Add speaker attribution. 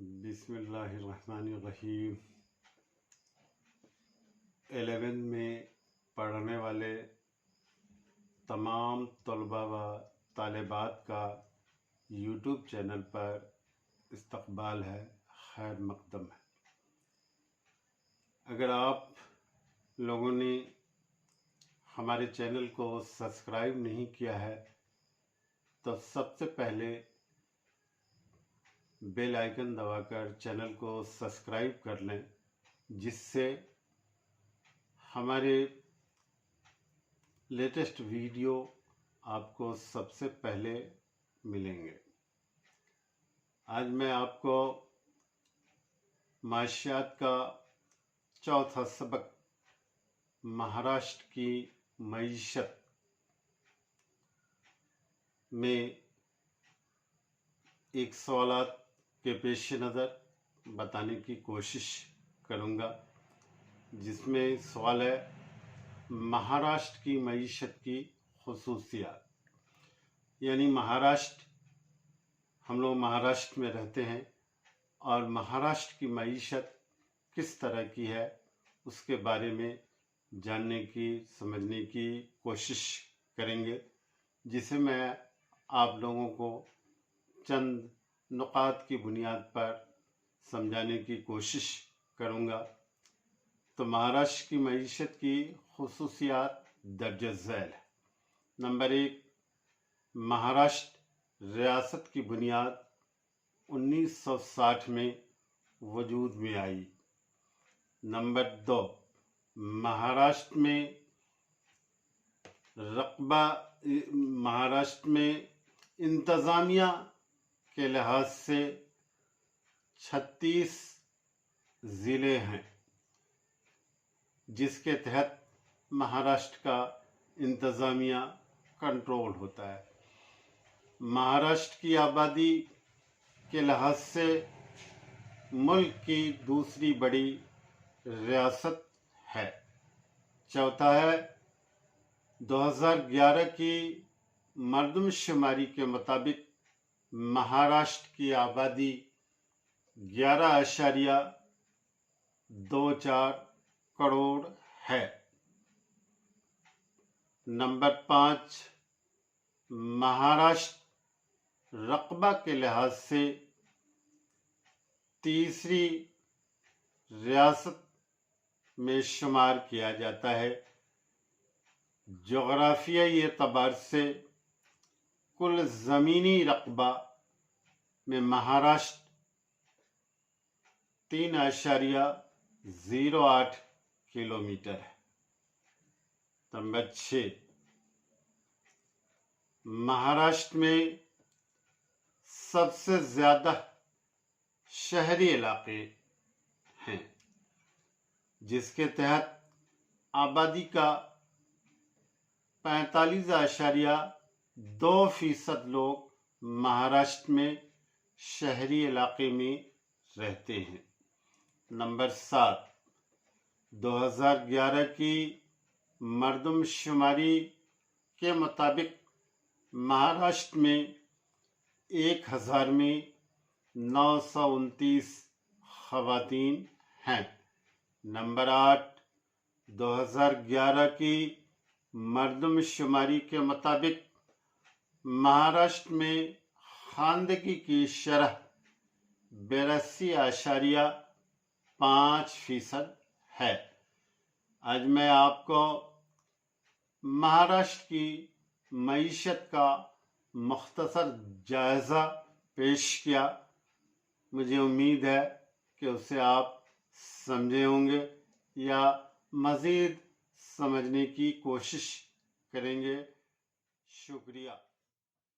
Speaker 1: بسم اللہ الرحمن الرحیم۔ 11 میں پڑھنے والے تمام طلباء و طالبات کا یوٹیوب چینل پر استقبال ہے، خیر مقدم ہے۔ اگر آپ لوگوں نے ہمارے چینل کو سبسکرائب نہیں کیا ہے تو سب سے پہلے بیل آئیکن دبا کر چینل کو سبسکرائب کر لیں، جس سے ہمارے لیٹسٹ ویڈیو آپ کو سب سے پہلے ملیں گے۔ آج میں آپ کو معاشیات کا چوتھا سبق مہاراشٹر کی معیشت میں ایک سوالات کے پیش نظر بتانے کی کوشش کروں گا، جس میں سوال ہے مہاراشٹر کی معیشت کی خصوصیات۔ یعنی مہاراشٹر، ہم لوگ مہاراشٹر میں رہتے ہیں اور مہاراشٹر کی معیشت کس طرح کی ہے اس کے بارے میں جاننے کی، سمجھنے کی کوشش کریں گے، جسے میں آپ لوگوں کو چند نقاط کی بنیاد پر سمجھانے کی کوشش کروں گا۔ تو مہاراشٹر کی معیشت کی خصوصیات درج ذیل ہے۔ نمبر 1، مہاراشٹر ریاست کی بنیاد 1960 میں وجود میں آئی۔ نمبر 2، مہاراشٹر میں انتظامیہ کے لحاظ سے 36 ضلع ہیں، جس کے تحت مہاراشٹر کا انتظامیہ کنٹرول ہوتا ہے۔ مہاراشٹر کی آبادی کے لحاظ سے ملک کی دوسری بڑی ریاست ہے۔ چوتھا ہے، 2011 کی مردم شماری کے مطابق مہاراشٹر کی آبادی 11.24 کروڑ ہے۔ نمبر 5، مہاراشٹر رقبہ کے لحاظ سے تیسری ریاست میں شمار کیا جاتا ہے۔ جغرافیائی اعتبار سے کل زمینی رقبہ میں مہاراشٹر 3.08 کلومیٹر ہے۔ نمبر 6، مہاراشٹر میں سب سے زیادہ شہری علاقے ہیں، جس کے تحت آبادی کا 45.2% لوگ مہاراشٹر میں شہری علاقے میں رہتے ہیں۔ نمبر 7، 2011 کی مردم شماری کے مطابق مہاراشٹر میں 1000 میں 929 خواتین ہیں۔ نمبر 8، 2011 کی مردم شماری کے مطابق مہاراشٹر میں خواندگی کی شرح 82.5% ہے۔ آج میں آپ کو مہاراشٹر کی معیشت کا مختصر جائزہ پیش کیا۔ مجھے امید ہے کہ اسے آپ سمجھے ہوں گے یا مزید سمجھنے کی کوشش کریں گے۔ شکریہ۔